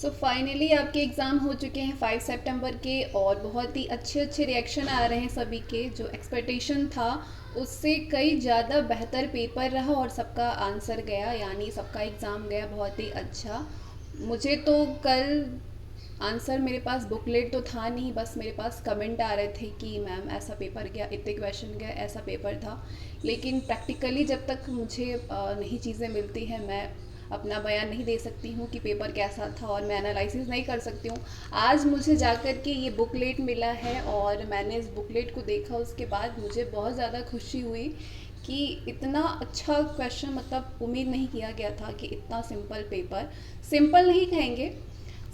So finally आपके exam हो चुके हैं 5 सितंबर के, और बहुत ही अच्छे अच्छे रिएक्शन आ रहे हैं सभी के। जो एक्सपेक्टेशन था उससे कई ज़्यादा बेहतर पेपर रहा और सबका आंसर गया, यानी सबका एग्ज़ाम गया बहुत ही अच्छा। मुझे तो कल आंसर, मेरे पास बुकलेट तो था नहीं, बस मेरे पास कमेंट आ रहे थे कि मैम ऐसा पेपर गया, इतने क्वेश्चन गया, ऐसा पेपर था। लेकिन प्रैक्टिकली जब तक मुझे नहीं चीज़ें मिलती हैं, मैं अपना बयान नहीं दे सकती हूँ कि पेपर कैसा था, और मैं एनालिसिस नहीं कर सकती हूँ। आज मुझे जाकर के ये बुकलेट मिला है और मैंने इस बुकलेट को देखा, उसके बाद मुझे बहुत ज़्यादा खुशी हुई कि इतना अच्छा क्वेश्चन, मतलब उम्मीद नहीं किया गया था कि इतना सिंपल पेपर। सिंपल नहीं कहेंगे,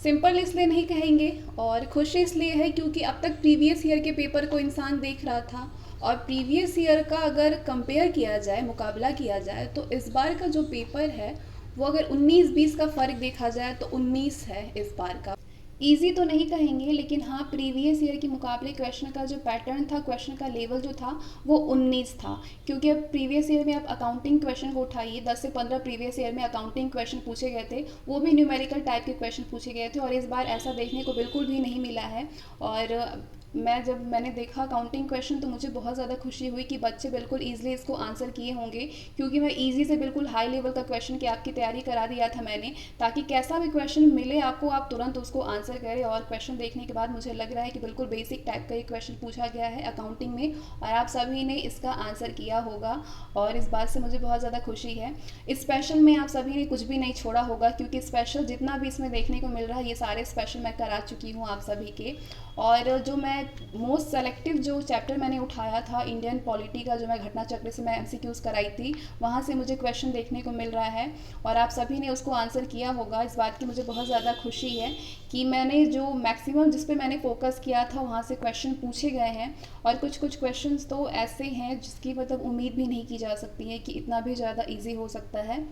सिंपल इसलिए नहीं कहेंगे, और खुशी इसलिए है क्योंकि अब तक प्रीवियस ईयर के पेपर को इंसान देख रहा था, और प्रीवियस ईयर का अगर कंपेयर किया जाए, मुकाबला किया जाए, तो इस बार का जो पेपर है वो अगर 19-20 का फ़र्क देखा जाए तो 19 है इस बार का। ईजी तो नहीं कहेंगे, लेकिन हाँ, प्रीवियस ईयर के मुकाबले क्वेश्चन का जो पैटर्न था, क्वेश्चन का लेवल जो था वो 19 था। क्योंकि अब प्रीवियस ईयर में आप अकाउंटिंग क्वेश्चन को उठाइए, 10 से 15 प्रीवियस ईयर में अकाउंटिंग क्वेश्चन पूछे गए थे, वो भी न्यूमेरिकल टाइप के क्वेश्चन पूछे गए थे, और इस बार ऐसा देखने को बिल्कुल भी नहीं मिला है। और मैंने देखा अकाउंटिंग क्वेश्चन तो मुझे बहुत ज़्यादा खुशी हुई कि बच्चे बिल्कुल ईजिली इसको आंसर किए होंगे, क्योंकि मैं ईजी से बिल्कुल हाई लेवल का क्वेश्चन की आपकी तैयारी करा दिया था मैंने, ताकि कैसा भी क्वेश्चन मिले आपको, आप तुरंत उसको आंसर करें। और क्वेश्चन देखने के बाद मुझे लग रहा है कि बिल्कुल बेसिक टाइप का ये क्वेश्चन पूछा गया है अकाउंटिंग में, और आप सभी ने इसका आंसर किया होगा, और इस बात से मुझे बहुत ज़्यादा खुशी है। स्पेशल में आप सभी ने कुछ भी नहीं छोड़ा होगा, क्योंकि स्पेशल जितना भी इसमें देखने को मिल रहा है, ये सारे स्पेशल मैं करा चुकी हूँ आप सभी के। और जो मैं मोस्ट सेलेक्टिव जो चैप्टर मैंने उठाया था, इंडियन पॉलिटी का, जो मैं घटना चक्र से मैं एमसीक्यूज़ कराई थी, वहाँ से मुझे क्वेश्चन देखने को मिल रहा है, और आप सभी ने उसको आंसर किया होगा। इस बात की मुझे बहुत ज़्यादा खुशी है कि मैंने जो मैक्सिमम जिस पे मैंने फोकस किया था वहाँ से क्वेश्चन पूछे गए हैं, और कुछ कुछ क्वेश्चंस तो ऐसे हैं जिसकी मतलब उम्मीद भी नहीं की जा सकती है कि इतना भी ज़्यादा ईजी हो सकता है।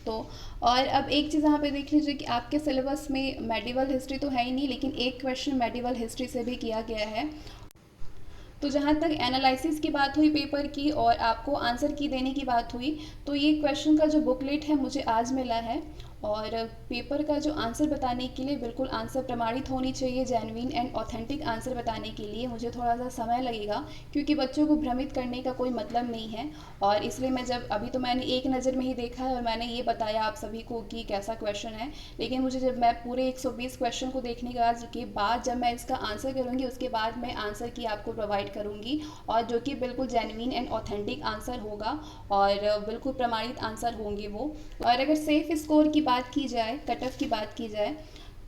तो और अब एक चीज़ यहाँ पे देख लीजिए कि आपके सिलेबस में मेडिवल हिस्ट्री तो है ही नहीं, लेकिन एक क्वेश्चन मेडिवल हिस्ट्री से भी किया गया है। तो जहाँ तक एनालिसिस की बात हुई पेपर की, और आपको आंसर की देने की बात हुई, तो ये क्वेश्चन का जो बुकलेट है मुझे आज मिला है, और पेपर का जो आंसर बताने के लिए बिल्कुल आंसर प्रमाणित होनी चाहिए, जेन्युइन एंड ऑथेंटिक आंसर बताने के लिए मुझे थोड़ा सा समय लगेगा, क्योंकि बच्चों को भ्रमित करने का कोई मतलब नहीं है। और इसलिए मैं जब अभी तो मैंने एक नज़र में ही देखा है और मैंने ये बताया आप सभी को कि कैसा क्वेश्चन है, लेकिन मुझे जब मैं पूरे 120 क्वेश्चन को देखने के बाद जब मैं इसका आंसर करूँगी, उसके बाद मैं आंसर की आपको प्रोवाइड करूँगी, और जो कि बिल्कुल जेन्युइन एंड ऑथेंटिक आंसर होगा, और बिल्कुल प्रमाणित आंसर होंगे वो। और अगर सेफ स्कोर की बात की जाए, कट ऑफ की बात की जाए,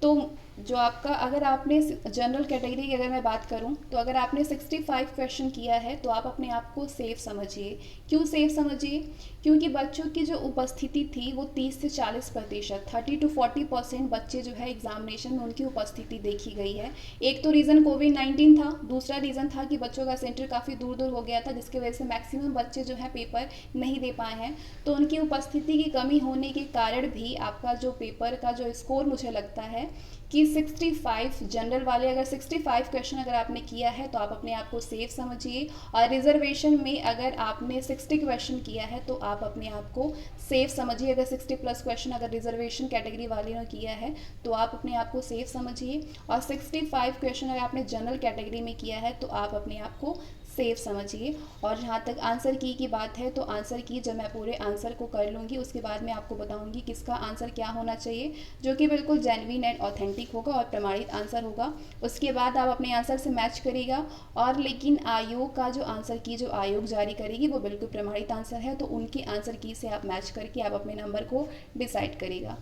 तो जो आपका, अगर आपने जनरल कैटेगरी की अगर मैं बात करूं, तो अगर आपने 65 क्वेश्चन किया है तो आप अपने आप को सेफ समझिए। क्यों सेफ समझिए? क्योंकि बच्चों की जो उपस्थिति थी वो 30 से 40%, 30 to 40% बच्चे जो है एग्जामिनेशन में उनकी उपस्थिति देखी गई है। एक तो रीज़न कोविड-19 था, दूसरा रीज़न था कि बच्चों का सेंटर काफ़ी दूर दूर हो गया था, जिसकी वजह से मैक्सिमम बच्चे जो है पेपर नहीं दे पाए हैं। तो उनकी उपस्थिति की कमी होने के कारण भी आपका जो पेपर का जो स्कोर, मुझे लगता है कि 65 जनरल वाले, अगर 65 क्वेश्चन अगर आपने किया है तो आप अपने आप को सेफ समझिए। और रिजर्वेशन में अगर आपने 60 क्वेश्चन किया है तो आप अपने आप को सेफ समझिए। अगर 60 प्लस क्वेश्चन अगर रिजर्वेशन कैटेगरी वाले ने किया है तो आप अपने आप को सेफ समझिए, और 65 क्वेश्चन अगर आपने जनरल कैटेगरी में किया है तो आप अपने आप को सेफ समझिए। और जहाँ तक आंसर की बात है, तो आंसर की जब मैं पूरे आंसर को कर लूँगी उसके बाद मैं आपको बताऊँगी किसका आंसर क्या होना चाहिए, जो कि बिल्कुल जेन्युइन एंड ऑथेंटिक होगा और प्रमाणित आंसर होगा। उसके बाद आप अपने आंसर से मैच करिएगा। और लेकिन आयोग का जो आंसर की जो आयोग जारी करेगी वो बिल्कुल प्रमाणित आंसर है, तो उनकी आंसर की से आप मैच करके आप अपने नंबर को डिसाइड करिएगा।